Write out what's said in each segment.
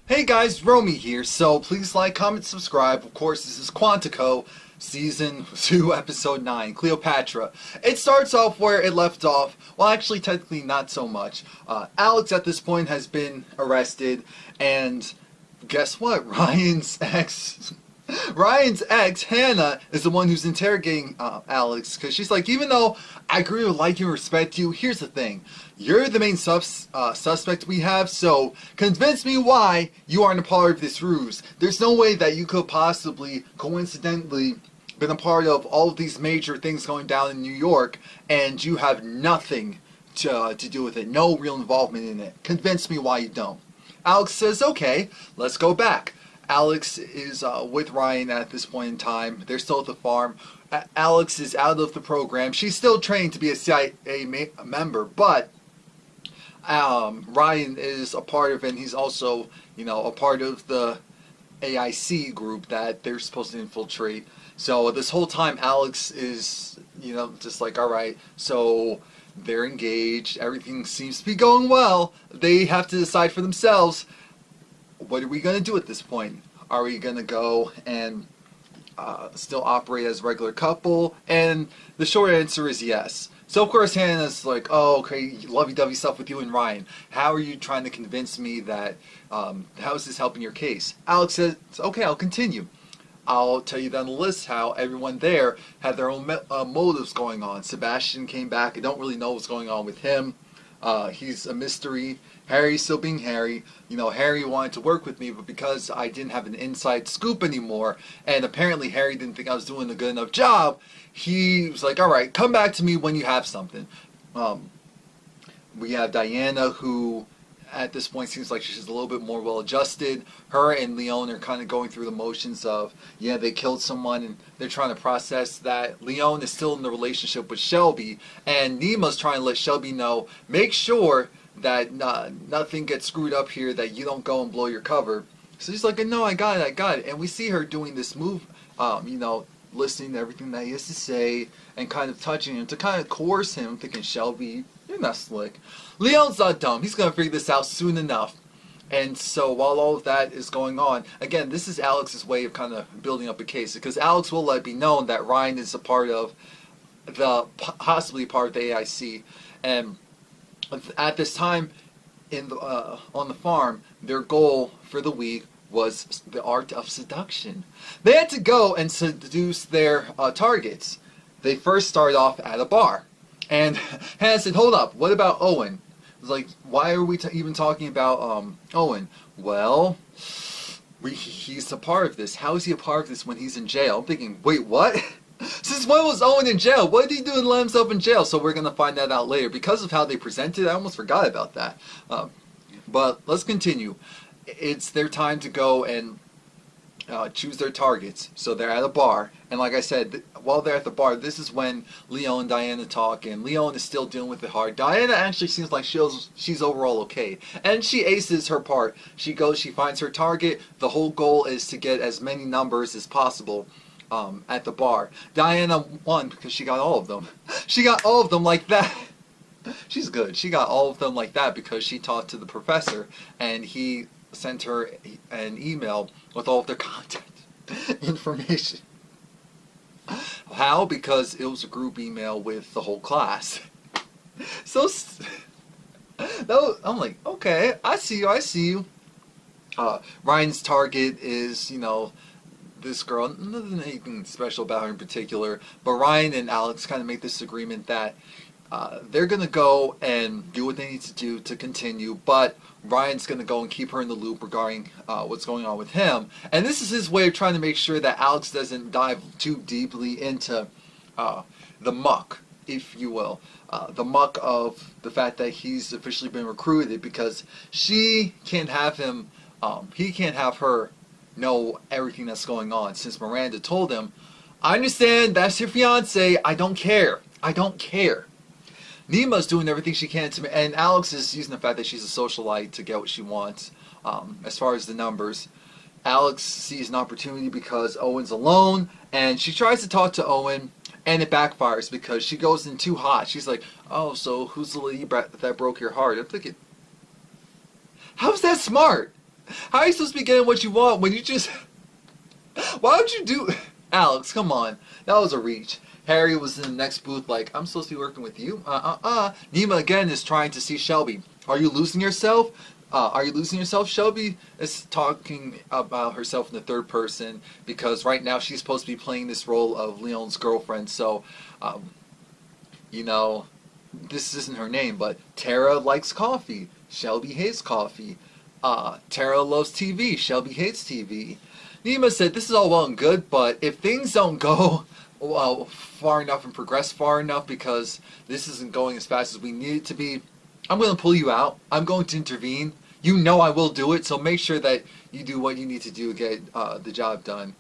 Hey guys, Romie here, so please like, comment, subscribe. Of course, this is Quantico, Season 2, Episode 9, Cleopatra. It starts off where it left off. Well, actually, technically not so much. Alex, at this point, has been arrested, and guess what? Ryan's ex, Hannah, is the one who's interrogating Alex, because she's like, even though I agree with like you and respect you, here's the thing. You're the main suspect we have, so convince me why you aren't a part of this ruse. There's no way that you could possibly, coincidentally, been a part of all of these major things going down in New York, and you have nothing to do with it. No real involvement in it. Convince me why you don't. Alex says, okay, let's go back. Alex is with Ryan at this point in time. They're still at the farm. Alex is out of the program. She's still trained to be a CIA member, but Ryan is a part of it, and he's also, a part of the AIC group that they're supposed to infiltrate. So this whole time, Alex is, just like, all right, so they're engaged. Everything seems to be going well. They have to decide for themselves. What are we going to do at this point? Are we going to go and still operate as a regular couple? And the short answer is yes. So of course Hannah's like, oh, okay, lovey-dovey stuff with you and Ryan. How are you trying to convince me that, how is this helping your case? Alex says, okay, I'll continue. I'll tell you down the list how everyone there had their own motives going on. Sebastian came back. I don't really know what's going on with him. He's a mystery. Harry's still being Harry. Harry wanted to work with me, but because I didn't have an inside scoop anymore, and apparently Harry didn't think I was doing a good enough job, he was like, alright, come back to me when you have something. We have Diana, who at this point seems like she's a little bit more well adjusted. Her and Leon are kind of going through the motions of, yeah, they killed someone and they're trying to process that. Leon is still in the relationship with Shelby, and Nema's trying to let Shelby know, make sure that nothing gets screwed up here, that you don't go and blow your cover. So she's like, no, I got it. And we see her doing this move, listening to everything that he has to say and kind of touching him to kind of coerce him, thinking, Shelby, you're not slick. Leon's not dumb. He's going to figure this out soon enough. And so while all of that is going on, again, this is Alex's way of kind of building up a case, because Alex will let it be known that Ryan is a part of possibly part of the AIC. And at this time on the farm, their goal for the week was the art of seduction. They had to go and seduce their targets. They first started off at a bar. And Hannah said, hold up, what about Owen? It was like, why are we even talking about Owen? Well, he's a part of this. How is he a part of this when he's in jail? I'm thinking, wait, what? Since when was Owen in jail? What did he do and let himself in jail? So we're going to find that out later. Because of how they presented it, I almost forgot about that. But let's continue. It's their time to go and choose their targets. So they're at a bar, and like I said, while they're at the bar, this is when Leo and Diana talk, and Leon is still dealing with it hard. Diana actually seems like she's overall okay, and she aces her part. She goes, she finds her target. The whole goal is to get as many numbers as possible at the bar. Diana won because she got all of them. She got all of them like that. She's good. She got all of them like that because she talked to the professor, and he sent her an email with all of their contact information. How? Because it was a group email with the whole class. So I'm like, okay, I see you. Ryan's target is, this girl. Nothing anything special about her in particular, but Ryan and Alex kind of make this agreement that they're going to go and do what they need to do to continue, but Ryan's going to go and keep her in the loop regarding what's going on with him. And this is his way of trying to make sure that Alex doesn't dive too deeply into the muck, if you will. The muck of the fact that he's officially been recruited, because she can't have him, he can't have her know everything that's going on, since Miranda told him, I understand, that's your fiance, I don't care. Nema's doing everything she can to, and Alex is using the fact that she's a socialite to get what she wants. As far as the numbers, Alex sees an opportunity because Owen's alone, and she tries to talk to Owen, and it backfires because she goes in too hot. She's like, oh, so who's the lady that broke your heart? I'm thinking, how's that smart? How are you supposed to be getting what you want when you just... Why would you do... Alex, come on. That was a reach. Harry was in the next booth like, I'm supposed to be working with you? Nima again is trying to see Shelby. Are you losing yourself? Shelby is talking about herself in the third person because right now she's supposed to be playing this role of Leon's girlfriend. So, you know, this isn't her name, but Tara likes coffee. Shelby hates coffee. Tara loves TV. Shelby hates TV. Nima said, this is all well and good, but if things don't go far enough and progress far enough because this isn't going as fast as we need it to be, I'm going to pull you out. I'm going to intervene. You know I will do it, so make sure that you do what you need to do to get the job done.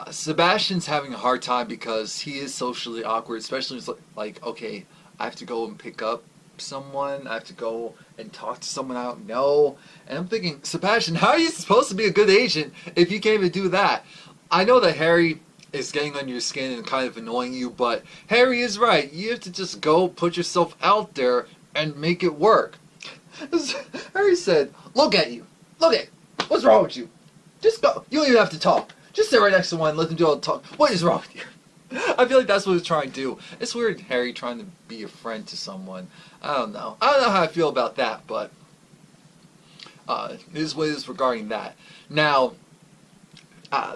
Sebastian's having a hard time because he is socially awkward, especially like, okay, I have to go and pick up someone, I have to go and talk to someone I don't know, and I'm thinking, Sebastian, how are you supposed to be a good agent if you can't even do that? I know that Harry is getting under your skin and kind of annoying you, but Harry is right. You have to just go put yourself out there and make it work. Harry said, look at you. Look at you. What's wrong with you? Just go. You don't even have to talk. Just sit right next to one and let them do all the talk. What is wrong with you? I feel like that's what he's trying to do. It's weird, Harry trying to be a friend to someone. I don't know. I don't know how I feel about that, but it is what it is regarding that. Now,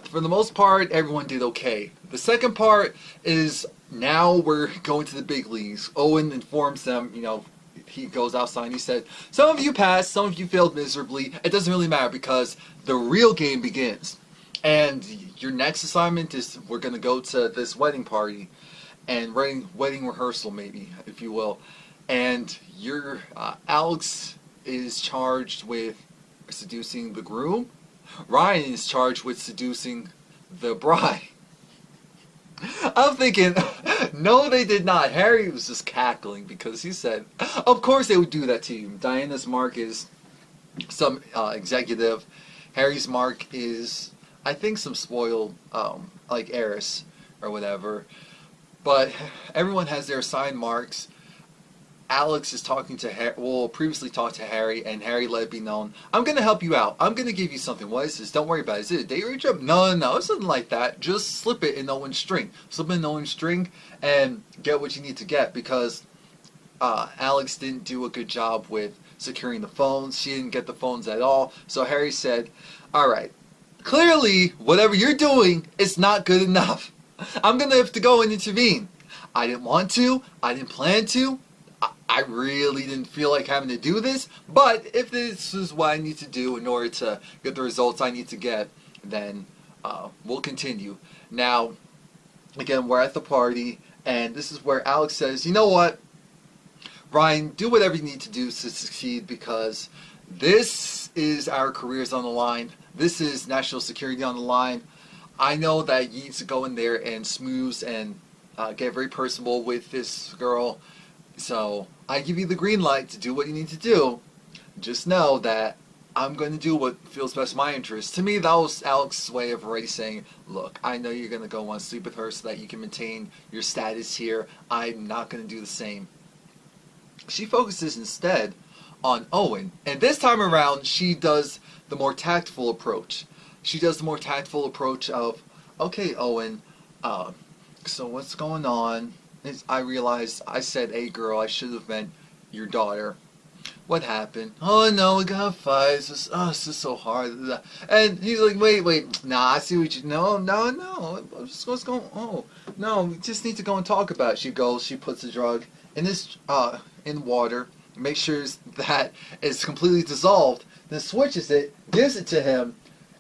for the most part, everyone did okay. The second part is now we're going to the big leagues. Owen informs them, you know, he goes outside and he said, some of you passed, some of you failed miserably. It doesn't really matter because the real game begins. And your next assignment is we're going to go to this wedding party and wedding rehearsal maybe, if you will. And your Alex is charged with seducing the groom. Ryan is charged with seducing the bride. I'm thinking, no they did not. Harry was just cackling because he said, of course they would do that to you. Diana's mark is some executive. Harry's mark is, I think, some spoiled, like heiress or whatever. But everyone has their assigned marks. Alex is talking to Harry, well, previously talked to Harry, and Harry let it be known, I'm going to help you out. I'm going to give you something. What is this? Don't worry about it. Is it a date rape job? No, it's nothing like that. Just slip it in Owen's string. Slip it in Owen's string and get what you need to get because Alex didn't do a good job with securing the phones. She didn't get the phones at all. So Harry said, alright, clearly whatever you're doing is not good enough. I'm going to have to go and intervene. I didn't want to. I didn't plan to. I really didn't feel like having to do this, but if this is what I need to do in order to get the results I need to get, then we'll continue. Now, again, we're at the party, and this is where Alex says, you know what, Ryan, do whatever you need to do to succeed because this is our careers on the line. This is national security on the line. I know that you need to go in there and smooth and get very personable with this girl. So, I give you the green light to do what you need to do. Just know that I'm going to do what feels best in my interest. To me, that was Alex's way of already saying, look, I know you're going to go want to sleep with her so that you can maintain your status here. I'm not going to do the same. She focuses instead on Owen. And this time around, she does the more tactful approach. She does the more tactful approach of, okay, Owen, so what's going on? I realized I said a girl, I should have meant your daughter. What happened? Oh no, we got fights. It's just so hard. And he's like, wait, nah, I see what you, no, what's going on? Oh, no, we just need to go and talk about it. She goes, she puts the drug in this, in water, makes sure that it's completely dissolved, then switches it, gives it to him,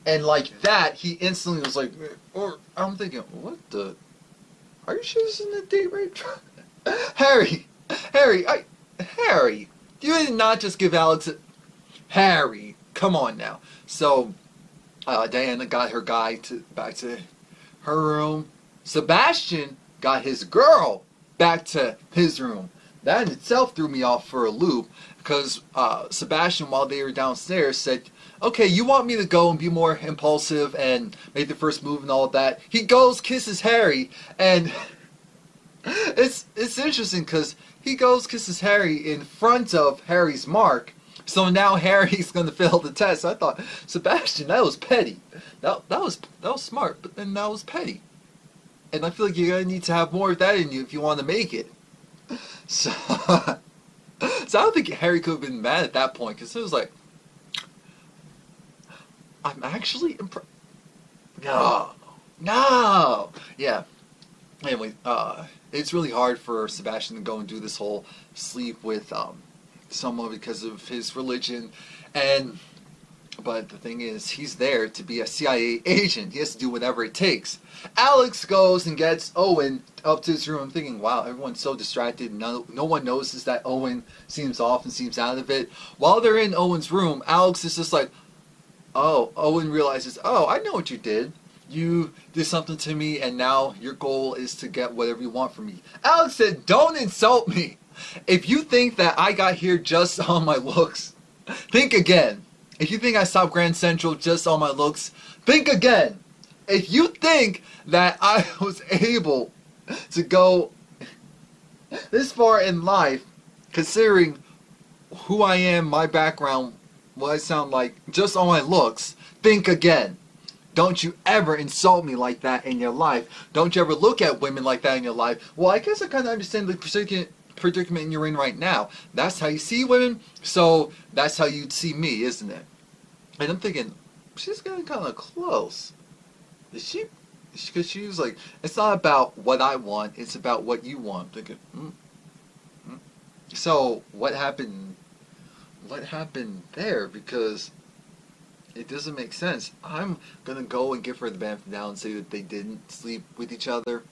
and like that, he instantly was like, or I'm thinking, what the? Are you sure this isn't a date rape drug? Harry, you did not just give Alex a... Harry, come on now. So, Diana got her guy back to her room. Sebastian got his girl back to his room. That in itself threw me off for a loop because Sebastian, while they were downstairs, said, okay, you want me to go and be more impulsive and make the first move and all of that. He goes, kisses Harry, and it's interesting because he goes, kisses Harry in front of Harry's mark, So now Harry's going to fail the test. I thought, Sebastian, that was petty. That was smart, but then that was petty. And I feel like you're going to need to have more of that in you if you want to make it. So, so I don't think Harry could have been mad at that point, because it was like, I'm actually impressed. No. Yeah. Anyway, it's really hard for Sebastian to go and do this whole sleep with someone because of his religion, but the thing is, he's there to be a CIA agent. He has to do whatever it takes. Alex goes and gets Owen up to his room, thinking, wow, everyone's so distracted. No one notices that Owen seems off and seems out of it. While they're in Owen's room, Alex is just like, oh, Owen realizes, oh, I know what you did. You did something to me, and now your goal is to get whatever you want from me. Alex said, don't insult me. If you think that I got here just on my looks, think again. If you think I stopped Grand Central just on my looks, think again. If you think that I was able to go this far in life, considering who I am, my background, what I sound like, just on my looks, think again. Don't you ever insult me like that in your life. Don't you ever look at women like that in your life. Well, I guess I kind of understand the predicament you're in right now. That's how you see women, so that's how you'd see me, isn't it? And I'm thinking, she's getting kind of close. Is she? Because she was like, it's not about what I want, it's about what you want. I'm thinking, So what happened? What happened there? Because it doesn't make sense. I'm gonna go and give her the benefit of the doubt and say that they didn't sleep with each other.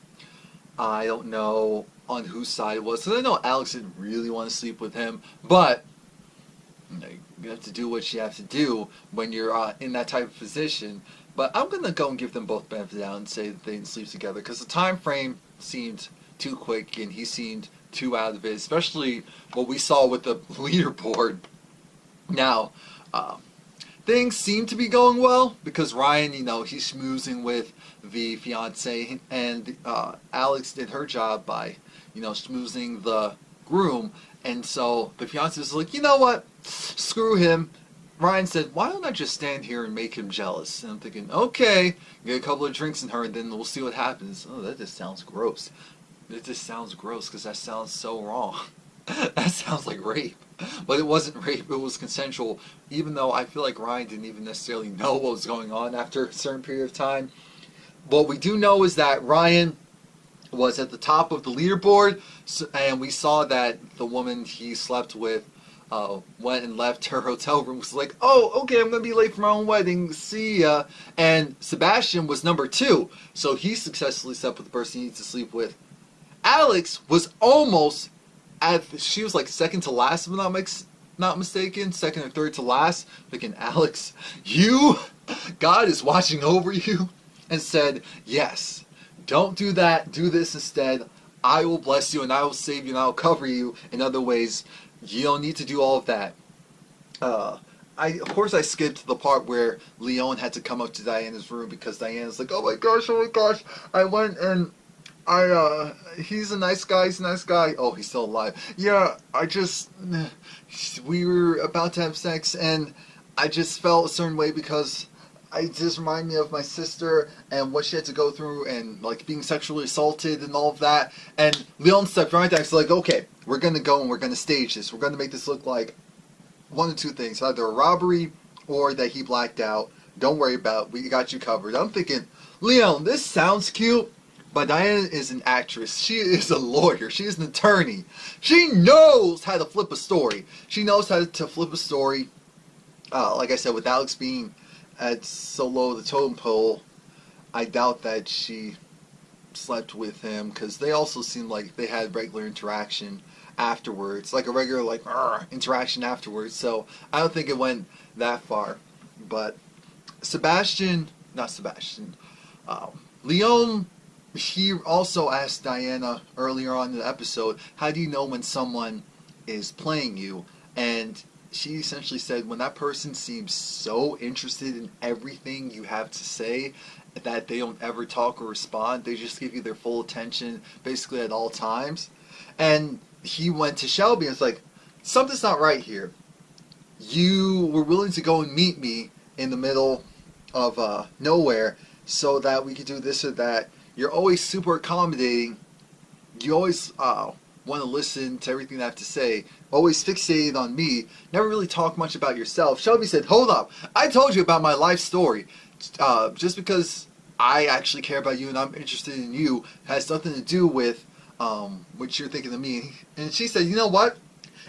I don't know on whose side it was, because I know Alex didn't really want to sleep with him, but you have to do what you have to do when you're in that type of position. But I'm gonna go and give them both the benefit of the doubt and say that they didn't sleep together, because the time frame seemed too quick and he seemed too out of it, especially what we saw with the leaderboard. Now, things seem to be going well, because Ryan, he's schmoozing with the fiance, and Alex did her job by, schmoozing the groom, and so the fiance is like, you know what, screw him. Ryan said, why don't I just stand here and make him jealous? And I'm thinking, okay, get a couple of drinks in her, and then we'll see what happens. Oh, that just sounds gross. It just sounds gross, because that sounds so wrong. That sounds like rape. But it wasn't rape, it was consensual, even though I feel like Ryan didn't even necessarily know what was going on after a certain period of time. What we do know is that Ryan was at the top of the leaderboard, and we saw that the woman he slept with went and left her hotel room, was like, oh, okay, I'm going to be late for my own wedding, see ya. And Sebastian was number 2, so he successfully slept with the person he needs to sleep with. Alex was almost she was like second to last, if I'm not mistaken, second or third to last. Thinking, Alex, God is watching over you, and said, yes, don't do that, do this instead. I will bless you, and I will save you, and I will cover you in other ways. You don't need to do all of that. Of course I skipped the part where Leon had to come up to Diana's room, because Diana's like, oh my gosh, I went and he's a nice guy, Oh, he's still alive. Yeah, we were about to have sex, and I just felt a certain way, because it just reminded me of my sister and what she had to go through, and like being sexually assaulted and all of that. And Leon stepped right back. He's like, okay, we're gonna go and we're gonna stage this. We're gonna make this look like one of two things: either a robbery or that he blacked out. Don't worry about it. We got you covered. I'm thinking, Leon, this sounds cute, but Diana is an actress. She is a lawyer. She is an attorney. She knows how to flip a story. She knows how to flip a story. Like I said, with Alex being at so low the totem pole, I doubt that she slept with him, because they also seemed like they had regular interaction afterwards, like a regular interaction afterwards. So I don't think it went that far. But Leon, he also asked Diana earlier on in the episode, how do you know when someone is playing you? And she essentially said, when that person seems so interested in everything you have to say that they don't ever talk or respond, they just give you their full attention basically at all times. And he went to Shelby and was like, something's not right here. you were willing to go and meet me in the middle of nowhere so that we could do this or that. You're always super accommodating. You always want to listen to everything I have to say. Always fixated on me. Never really talk much about yourself. Shelby said, hold up. I told you about my life story. Just because I actually care about you and I'm interested in you has nothing to do with what you're thinking of me. And she said, you know what?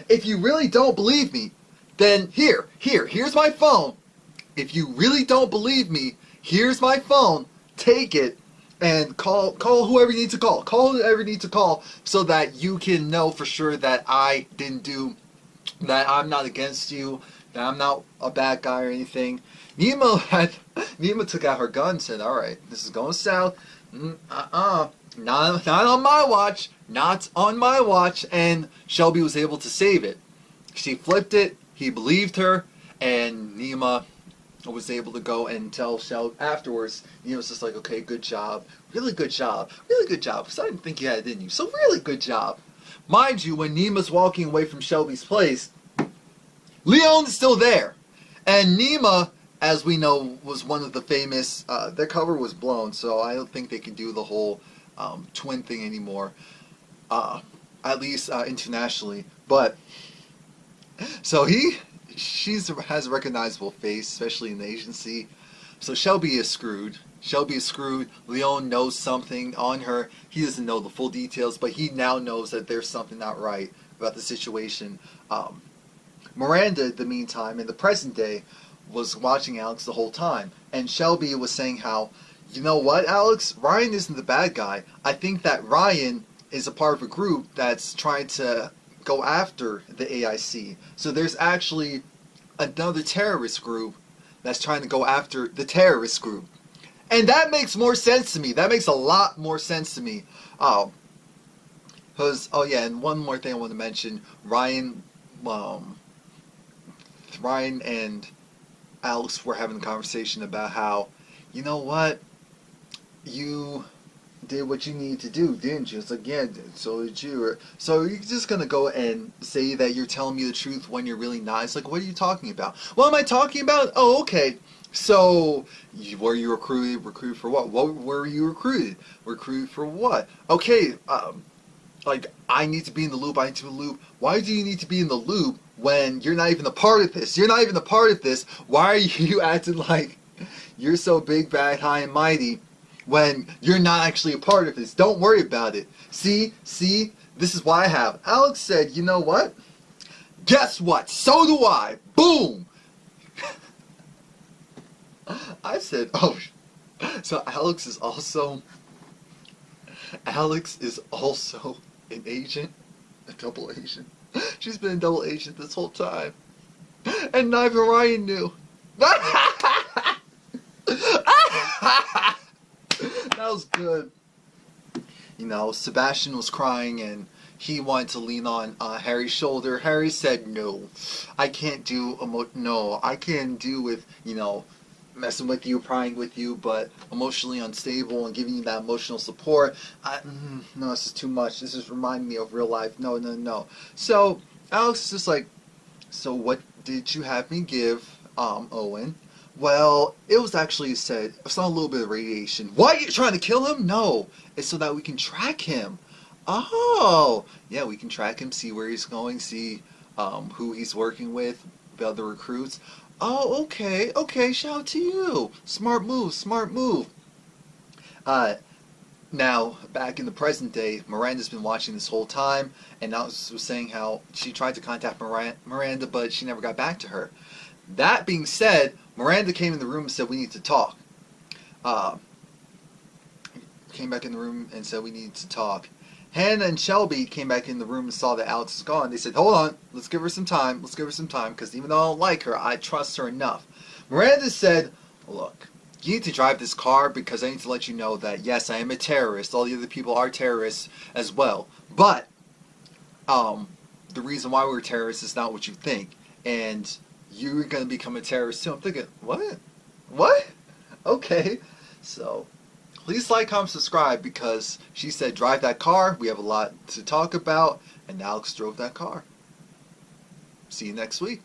If you really don't believe me, then here's my phone. If you really don't believe me, here's my phone. Take it and call whoever you need to call. Call whoever you need to call so that you can know for sure that I didn't do, that I'm not against you, that I'm not a bad guy or anything. Nima took out her gun and said, alright, this is going south. Not on my watch. Not on my watch. And Shelby was able to save it. She flipped it. He believed her. And Nima was able to go and tell Shelby afterwards. Nima was just like, okay, good job. Really good job. Really good job. Because I didn't think you had it in you. So really good job. Mind you, when Nima's walking away from Shelby's place, Leon's still there. And Nima, as we know, was one of the famous, their cover was blown, so I don't think they can do the whole twin thing anymore, at least internationally. But, so she has a recognizable face, especially in the agency. So Shelby is screwed. Shelby is screwed. Leon knows something on her. He doesn't know the full details, but he now knows that there's something not right about the situation. Miranda, in the meantime, in the present day, was watching Alex the whole time. And Shelby was saying how, you know what, Alex? Ryan isn't the bad guy. I think that Ryan is a part of a group that's trying to go after the AIC. So there's actually another terrorist group that's trying to go after the terrorist group. And that makes more sense to me. That makes a lot more sense to me. Because, oh yeah, and one more thing I want to mention. Ryan and Alex were having a conversation about how, you know what, you did what you need to do, didn't you? It's like, yeah, so did you. So you're just going to go and say that you're telling me the truth when you're really not. It's like, what are you talking about? What am I talking about? Oh, okay. So, were you recruited? Recruited for what? What were you recruited? Recruited for what? Okay, like, I need to be in the loop, I need to be in the loop. Why do you need to be in the loop when you're not even a part of this? You're not even a part of this. Why are you acting like you're so big, bad, high, and mighty when you're not actually a part of this? Don't worry about it. See, this is why I have. Alex said, you know what? Guess what? So do I. Boom! I said, oh, so Alex is also an agent, a double agent. She's been a double agent this whole time. And neither Ryan knew. That was good. You know, Sebastian was crying and he wanted to lean on Harry's shoulder. Harry said, no, I can't do, I can't do with, you know, messing with you, prying with you, but emotionally unstable and giving you that emotional support. No, this is too much. This is reminding me of real life. No. So Alex is just like, so what did you have me give, Owen? Well, it was actually said, it's not a little bit of radiation. What? You're trying to kill him? No. It's so that we can track him. Oh, yeah, we can track him, see where he's going, see who he's working with, the other recruits. Oh, okay, shout out to you. Smart move. Now, back in the present day, Miranda's been watching this whole time, and Alex was saying how she tried to contact Miranda, but she never got back to her. That being said, Miranda came in the room and said, we need to talk. Came back in the room and said, we need to talk. Hannah and Shelby came back in the room and saw that Alex is gone. They said, hold on, let's give her some time, because even though I don't like her, I trust her enough. Miranda said, look, you need to drive this car because I need to let you know that, yes, I am a terrorist. All the other people are terrorists as well. But the reason why we're terrorists is not what you think. And you're going to become a terrorist too. I'm thinking, what? What? Okay. So, please like, comment, subscribe, because she said drive that car. We have a lot to talk about. And Alex drove that car. See you next week.